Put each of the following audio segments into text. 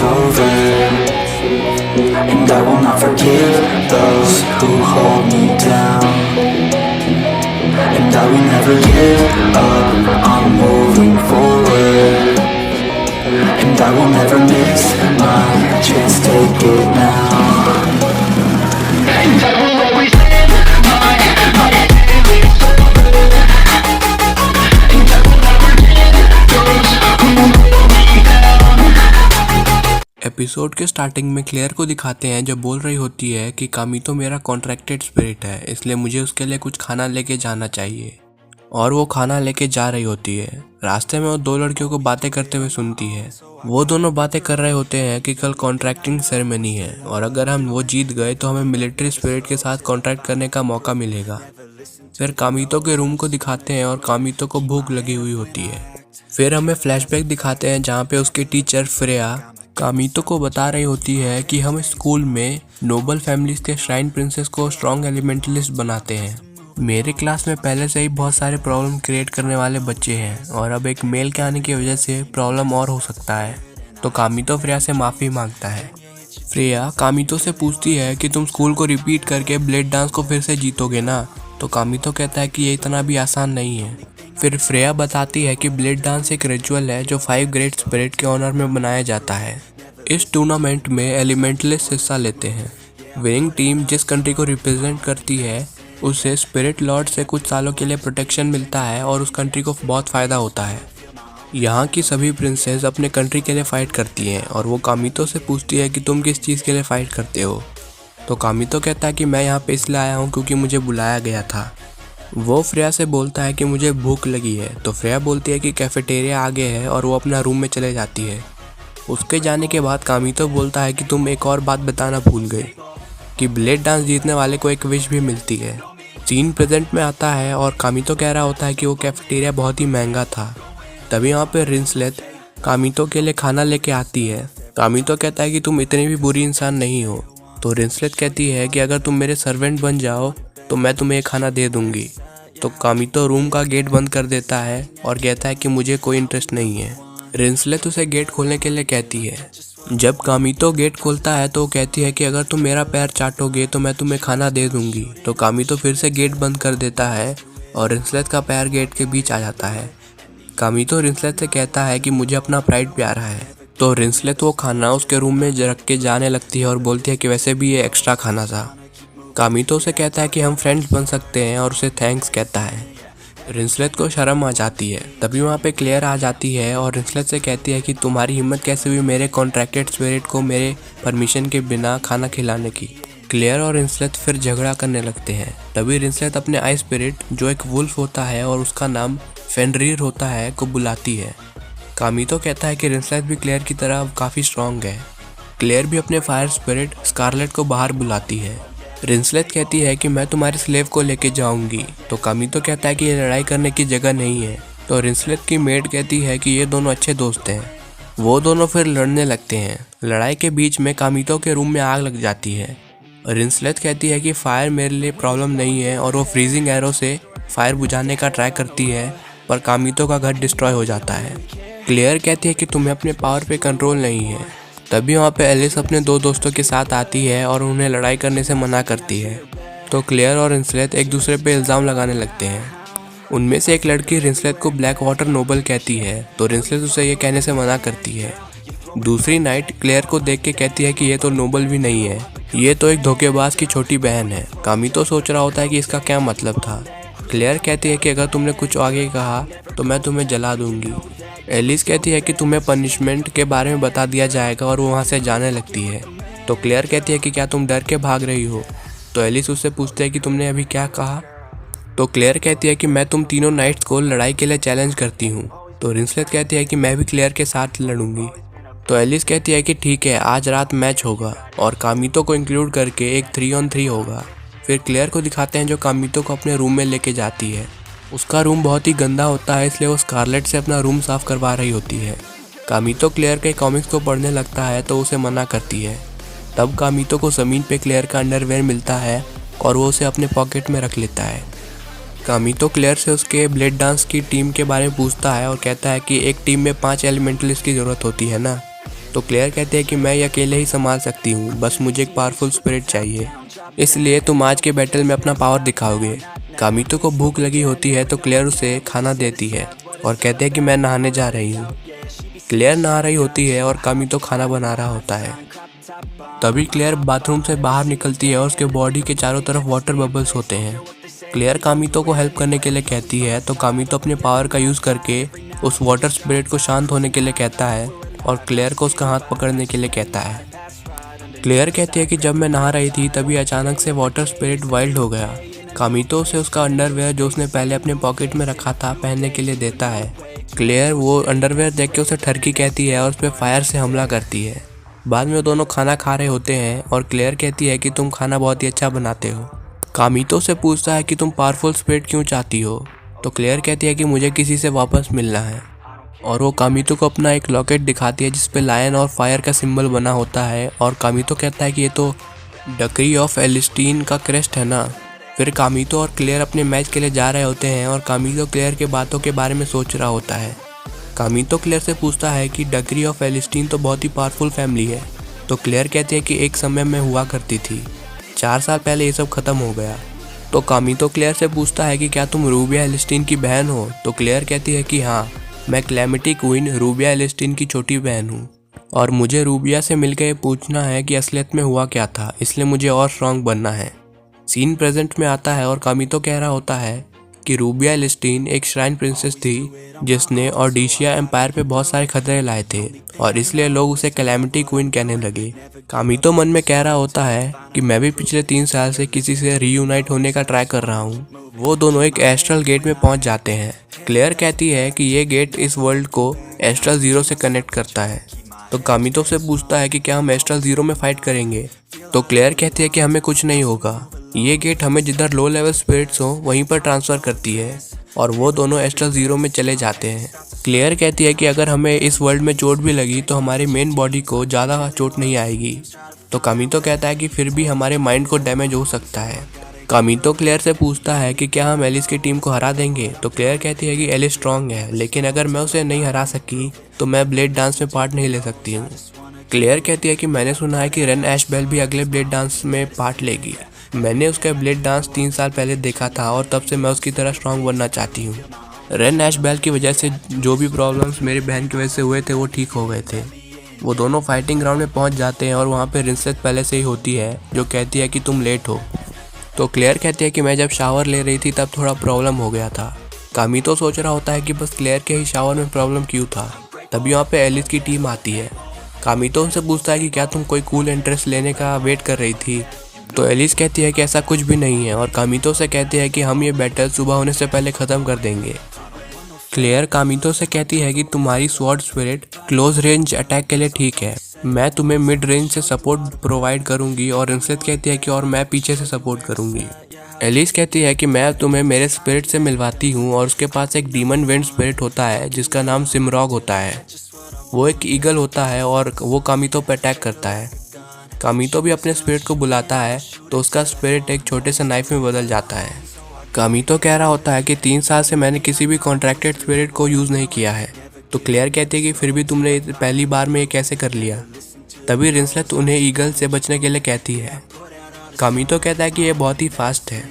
it's over. And I will not forgive those who hold me down. And I will never give up, I'm moving forward. And I will never miss my chance, take it now. And I will always live my daily sober. And I will never give those who hold me down. Episode के starting में clear को दिखाते हैं जो बोल रही होती है कि कामितो मेरा कॉन्ट्रैक्टेड स्पिरिट है, इसलिए मुझे उसके लिए कुछ खाना लेके जाना चाहिए। और वो खाना लेके जा रही होती है। रास्ते में वो दो लड़कियों को बातें करते हुए सुनती है। वो दोनों बातें कर रहे होते हैं कि कल कॉन्ट्रैक्टिंग सेरेमनी है और अगर हम वो जीत गए तो हमें मिलिट्री स्पिरिट के साथ कॉन्ट्रैक्ट करने का मौका मिलेगा। फिर कामितो के रूम को दिखाते हैं और कामितो को भूख लगी हुई होती है। फिर हमें फ्लैशबैक दिखाते हैं जहाँ पे उसकी टीचर फ्रेया कामितो को बता रही होती है कि हम स्कूल में नोबल फैमिलीज के श्राइन प्रिंसेस को स्ट्रॉन्ग एलिमेंटलिस्ट बनाते हैं। मेरे क्लास में पहले से ही बहुत सारे प्रॉब्लम क्रिएट करने वाले बच्चे हैं और अब एक मेल के आने की वजह से प्रॉब्लम और हो सकता है। तो कामितो फ्रेया से माफ़ी मांगता है। फ्रेया कामितो से पूछती है कि तुम स्कूल को रिपीट करके ब्लेड डांस को फिर से जीतोगे ना। तो कामितो कहता है कि ये इतना भी आसान नहीं है। फिर फ्रेया बताती है कि ब्लेड डांस एक रिचुअल है जो 5 ग्रेट स्पिरिट के ऑनर में बनाया जाता है। इस टूर्नामेंट में एलिमेंटलिस्ट हिस्सा लेते हैं। विनिंग टीम जिस कंट्री को रिप्रेजेंट करती है उसे स्पिरिट लॉर्ड से कुछ सालों के लिए प्रोटेक्शन मिलता है और उस कंट्री को बहुत फ़ायदा होता है। यहाँ की सभी प्रिंसेस अपने कंट्री के लिए फ़ाइट करती हैं और वो कामितो से पूछती है कि तुम किस चीज़ के लिए फ़ाइट करते हो। तो कामितो कहता है कि मैं यहाँ पे इसलिए आया हूँ क्योंकि मुझे बुलाया गया था। वो फ्रेया से बोलता है कि मुझे भूख लगी है। तो फ्रेया बोलती है कि कैफेटेरिया आगे है और वो अपना रूम में चले जाती है। उसके जाने के बाद कामितो बोलता है कि तुम एक और बात बताना भूल गए कि ब्लेड डांस जीतने वाले को एक विश भी मिलती है। सीन प्रेजेंट में आता है और कामितो कह रहा होता है कि वो कैफेटेरिया बहुत ही महंगा था। तभी वहाँ पे रिंसलेट कामितो के लिए खाना लेके आती है। कामितो कहता है कि तुम इतनी भी बुरी इंसान नहीं हो। तो रिंसलेट कहती है कि अगर तुम मेरे सर्वेंट बन जाओ तो मैं तुम्हें ये खाना दे दूंगी। तो कामितो रूम का गेट बंद कर देता है और कहता है कि मुझे कोई इंटरेस्ट नहीं है। रिंसलेट उसे गेट खोलने के लिए कहती है। जब कामितो गेट खोलता है तो वो कहती है कि अगर तुम मेरा पैर चाटोगे तो मैं तुम्हें खाना दे दूंगी। तो कामितो फिर से गेट बंद कर देता है और रिंसलेट का पैर गेट के बीच आ जाता है। कामितो रिंसलेट से कहता है कि मुझे अपना प्राइड प्यारा है। तो रिंसलेट वो खाना उसके रूम में रख के जाने लगती है और बोलती है कि वैसे भी ये एक्स्ट्रा खाना था। कामितो से कहता है कि हम फ्रेंड्स बन सकते हैं और उसे थैंक्स कहता है। रिंसलेट को शर्म आ जाती है। तभी वहाँ पे क्लेयर आ जाती है और रिंसलेट से कहती है कि तुम्हारी हिम्मत कैसे हुई मेरे कॉन्ट्रैक्टेड स्पिरिट को मेरे परमिशन के बिना खाना खिलाने की। क्लेयर और रिंसलेट फिर झगड़ा करने लगते हैं। तभी रिंसलेट अपने आई स्पिरिट जो एक वुल्फ होता है और उसका नाम फेनरीर होता है को बुलाती है। कामितो कहता है कि रिंसलेट भी क्लेयर की तरह काफ़ी स्ट्रॉन्ग है। क्लेयर भी अपने फायर स्पिरिट स्कारलेट को बाहर बुलाती है। रिंसलेट कहती है कि मैं तुम्हारे स्लेव को लेके जाऊंगी। तो कामितो कहता है कि ये लड़ाई करने की जगह नहीं है। तो रिंसलेट की मेड कहती है कि ये दोनों अच्छे दोस्त हैं। वो दोनों फिर लड़ने लगते हैं। लड़ाई के बीच में कामितो के रूम में आग लग जाती है। रिंसलेट कहती है कि फायर मेरे लिए प्रॉब्लम नहीं है और वो फ्रीजिंग एरो से फायर बुझाने का ट्राई करती है पर कामितो का घर डिस्ट्रॉय हो जाता है। क्लेयर कहती है कि तुम्हें अपने पावर पे कंट्रोल नहीं है। तभी वहाँ पे एलिस अपने दो दोस्तों के साथ आती है और उन्हें लड़ाई करने से मना करती है। तो क्लेयर और रिंसलेट एक दूसरे पे इल्ज़ाम लगाने लगते हैं। उनमें से एक लड़की रिंसलेट को ब्लैक वाटर नोबल कहती है तो रिंसलेट उसे ये कहने से मना करती है। दूसरी नाइट क्लेयर को देख के कहती है कि ये तो नोबल भी नहीं है, ये तो एक धोखेबाज की छोटी बहन है। कामितो सोच रहा होता है कि इसका क्या मतलब था। क्लेयर कहती है कि अगर तुमने कुछ आगे कहा तो मैं तुम्हें जला दूंगी। एलिस कहती है कि तुम्हें पनिशमेंट के बारे में बता दिया जाएगा और वो वहाँ से जाने लगती है। तो क्लेयर कहती है कि क्या तुम डर के भाग रही हो। तो एलिस उससे पूछती है कि तुमने अभी क्या कहा। तो क्लेयर कहती है कि मैं तुम तीनों नाइट्स को लड़ाई के लिए चैलेंज करती हूँ। तो रिंसलेट कहती है कि मैं भी क्लेयर के साथ लड़ूंगी। तो एलिस कहती है कि ठीक है, आज रात मैच होगा और कामितो को इंक्लूड करके एक 3-on-3 होगा। फिर क्लेयर को दिखाते हैं जो कामितो को अपने रूम में लेके जाती है। उसका रूम बहुत ही गंदा होता है इसलिए वो स्कारलेट से अपना रूम साफ करवा रही होती है। कामितो क्लेयर के कॉमिक्स को पढ़ने लगता है तो उसे मना करती है। तब कामितो को ज़मीन पे क्लेयर का अंडरवेयर मिलता है और वो उसे अपने पॉकेट में रख लेता है। कामितो क्लेयर से उसके ब्लेड डांस की टीम के बारे में पूछता है और कहता है कि एक टीम में 5 एलिमेंटलिस्ट की ज़रूरत होती है ना। तो क्लेयर कहती है कि मैं ये अकेले ही संभाल सकती हूँ, बस मुझे एक पावरफुल स्पिरिट चाहिए, इसलिए तुम आज के बैटल में अपना पावर दिखाओगे। कामितो को भूख लगी होती है तो क्लेयर उसे खाना देती है और कहते हैं कि मैं नहाने जा रही हूँ। क्लेयर नहा रही होती है और कामितो खाना बना रहा होता है। तभी क्लेयर बाथरूम से बाहर निकलती है और उसके बॉडी के चारों तरफ वाटर बबल्स होते हैं। क्लेयर कामितो को हेल्प करने के लिए कहती है तो कामितो अपने पावर का यूज़ करके उस वाटर स्पिरिट को शांत होने के लिए कहता है और क्लेयर को उसका हाथ पकड़ने के लिए कहता है। क्लेयर कहती है कि जब मैं नहा रही थी तभी अचानक से वाटर स्पिरिट वाइल्ड हो गया। कामितो उसे उसका अंडरवेयर जो उसने पहले अपने पॉकेट में रखा था पहनने के लिए देता है। क्लेयर वो अंडरवेयर देख के उसे ठरकी कहती है और उस पर फायर से हमला करती है। बाद में वो दोनों खाना खा रहे होते हैं और क्लेयर कहती है कि तुम खाना बहुत ही अच्छा बनाते हो। कामितो से पूछता है कि तुम पावरफुल स्पिरिट क्यों चाहती हो, तो क्लेयर कहती है कि मुझे किसी से वापस मिलना है और वो कामितो को अपना एक लॉकेट दिखाती है जिस पे लायन और फायर का सिंबल बना होता है और कामितो कहता है कि ये तो डकरी ऑफ एलिस्टीन का क्रेस्ट है ना। फिर कामितो और क्लेयर अपने मैच के लिए जा रहे होते हैं और कामितो क्लेयर के बातों के बारे में सोच रहा होता है। कामितो क्लेयर से पूछता है कि डकरी ऑफ एलिस्टीन तो बहुत ही पावरफुल फैमिली है, तो क्लेयर कहती है कि एक समय में हुआ करती थी, 4 साल पहले ये सब खत्म हो गया। तो कामितो क्लेयर से पूछता है कि क्या तुम रूबिया एलिस्टीन की बहन हो, तो क्लेयर कहती है कि हाँ, मैं क्लैमिटी क्वीन रूबिया एलिस्टीन की छोटी बहन हूँ और मुझे रूबिया से मिलकर ये पूछना है कि असलियत में हुआ क्या था, इसलिए मुझे और स्ट्रांग बनना है। सीन प्रेजेंट में आता है और कामितो कह रहा होता है कि रूबिया एलिस्टीन एक श्राइन प्रिंसेस थी जिसने ओडिशिया एम्पायर पे बहुत सारे खतरे लाए थे और इसलिए लोग उसे कैलेमिटी क्वीन कहने लगे। कामितो मन में कह रहा होता है कि मैं भी पिछले 3 साल से किसी से रीयूनाइट होने का ट्राई कर रहा हूँ। वो दोनों एक एस्ट्रल गेट में पहुंच जाते हैं। क्लेयर कहती है कि ये गेट इस वर्ल्ड को एस्ट्रल जीरो से कनेक्ट करता है, तो कामितो से पूछता है कि क्या हम एस्ट्रल जीरो में फाइट करेंगे, तो क्लेयर कहती है कि हमें कुछ नहीं होगा, ये गेट हमें जिधर लो लेवल स्पिरिट्स हो वहीं पर ट्रांसफ़र करती है और वो दोनों एस्ट्रल जीरो में चले जाते हैं। क्लेयर कहती है कि अगर हमें इस वर्ल्ड में चोट भी लगी तो हमारी मेन बॉडी को ज़्यादा चोट नहीं आएगी, तो कामितो कहता है कि फिर भी हमारे माइंड को डैमेज हो सकता है। कामितो क्लेयर से पूछता है कि क्या हम एलिस की टीम को हरा देंगे, तो क्लेयर कहती है कि एलिस स्ट्रांग है, लेकिन अगर मैं उसे नहीं हरा सकी तो मैं ब्लेड डांस में पार्ट नहीं ले सकती हूँ। क्लेयर कहती है कि मैंने सुना है कि रेन एशबेल भी अगले ब्लेड डांस में पार्ट लेगी। मैंने उसका ब्लेड डांस 3 साल पहले देखा था और तब से मैं उसकी तरह स्ट्रांग बनना चाहती हूँ। रेन एशबेल की वजह से जो भी प्रॉब्लम्स मेरी बहन की वजह से हुए थे वो ठीक हो गए थे। वो दोनों फाइटिंग ग्राउंड में पहुँच जाते हैं और वहाँ पे रिंसेट पहले से ही होती है जो कहती है कि तुम लेट हो। तो क्लेयर कहती है कि मैं जब शावर ले रही थी तब थोड़ा प्रॉब्लम हो गया था। कामितो सोच रहा होता है कि बस क्लेयर के ही शावर में प्रॉब्लम क्यों था। तभी वहाँ पे एलिस की टीम आती है। कामितो उनसे पूछता है कि क्या तुम कोई कूल इंटरेस्ट लेने का वेट कर रही थी, तो एलिस कहती है कि ऐसा कुछ भी नहीं है और कामितो से कहती है कि हम ये बैटल सुबह होने से पहले ख़त्म कर देंगे। क्लेयर कामितो से कहती है कि तुम्हारी sword spirit close range attack के लिए ठीक है, मैं तुम्हें मिड रेंज से सपोर्ट प्रोवाइड करूंगी और रिंसेट कहती है कि और मैं पीछे से सपोर्ट करूंगी। एलिस कहती है कि मैं तुम्हें मेरे स्पिरिट से मिलवाती हूँ और उसके पास एक डीमन विंड स्पिरिट होता है जिसका नाम सिमरॉग होता है। वो एक ईगल होता है और वो कामितो पर अटैक करता है। कामितो भी अपने स्पिरिट को बुलाता है तो उसका स्पिरिट एक छोटे से नाइफ में बदल जाता है। कामितो कह रहा होता है कि 3 साल से मैंने किसी भी कॉन्ट्रैक्टेड स्पिरिट को यूज़ नहीं किया है, तो क्लेयर कहती है कि फिर भी तुमने पहली बार में ये कैसे कर लिया। तभी रिंसलेट उन्हें ईगल से बचने के लिए कहती है। कामितो कहता है कि ये बहुत ही फास्ट है।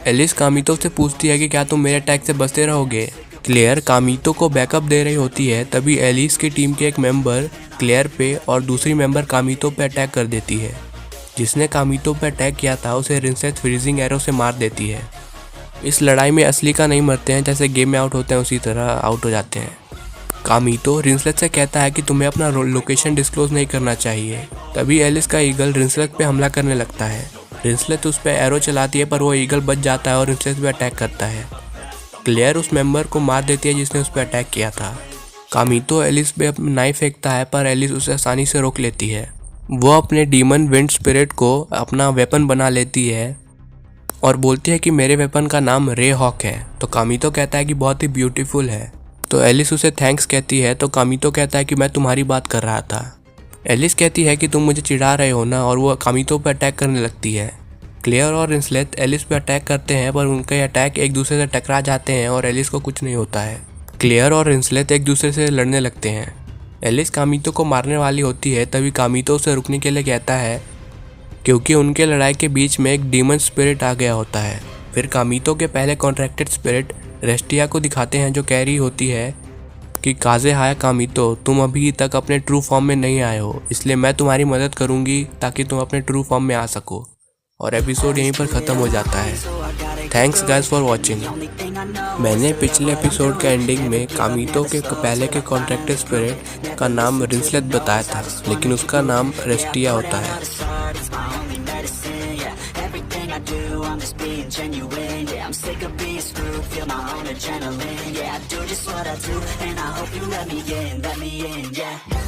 एलिस कामितो से पूछती है कि क्या तुम मेरे अटैक से बचते रहोगे। क्लेयर कामितो को बैकअप दे रही होती है। तभी एलिस की टीम के एक मेंबर क्लेयर पे और दूसरी मेंबर कामितो पे अटैक कर देती है। जिसने कामितो पे अटैक किया था उसे रिंसेट फ्रीजिंग एरो से मार देती है। इस लड़ाई में असली का नहीं मरते हैं, जैसे गेम में आउट होते हैं उसी तरह आउट हो जाते हैं। कामितो रिंसलेट से कहता है कि तुम्हें अपना लोकेशन डिस्क्लोज नहीं करना चाहिए। तभी एलिस का ईगल रिंसलेट पे हमला करने लगता है। रिंसलेट उस पर एरो चलाती है पर वो ईगल बच जाता है और रिंसलेट पे अटैक करता है। क्लेयर उस मेंबर को मार देती है जिसने उस पर अटैक किया था। कामितो एलिस पे अपना नाइफ फेंकता है पर एलिस उसे आसानी से रोक लेती है। वो अपने डीमन विंड स्पिरिट को अपना वेपन बना लेती है और बोलती है कि मेरे वेपन का नाम रे हॉक है। तो कामितो कहता है कि बहुत ही ब्यूटीफुल है। तो एलिस उसे थैंक्स कहती है। तो कामितो कहता है कि मैं तुम्हारी बात कर रहा था। एलिस कहती है कि तुम मुझे चिढ़ा रहे हो ना, और वो कामितो पर अटैक करने लगती है। क्लेयर और रिंसलेट एलिस पे अटैक करते हैं पर उनके अटैक एक दूसरे से टकरा जाते हैं और एलिस को कुछ नहीं होता है। क्लेयर और रिंसलेट एक दूसरे से लड़ने लगते हैं। एलिस कामितो को मारने वाली होती है, तभी कामितो उसे रुकने के लिए कहता है क्योंकि उनके लड़ाई के बीच में एक डीमन स्पिरिट आ गया होता है। फिर कामितो के पहले कॉन्ट्रैक्टेड स्पिरिट रेस्टिया को दिखाते हैं, जो कह रही होती है कि काजे हाया कामितो, तुम अभी तक अपने ट्रू फॉर्म में नहीं आए हो, इसलिए मैं तुम्हारी मदद करूंगी ताकि तुम अपने ट्रू फॉर्म में आ सको। और एपिसोड यहीं पर ख़त्म हो जाता है। Thanks guys for watching. मैंने पिछले एपिसोड के एंडिंग में कामितो के पहले के कॉन्ट्रैक्टेड स्पिरिट का नाम रिंसलेट बताया था, लेकिन उसका नाम रेस्टिया होता है। I'm just being genuine, yeah, I'm sick of being screwed, feel my own adrenaline, yeah, I do just what I do, and I hope you let me in, yeah.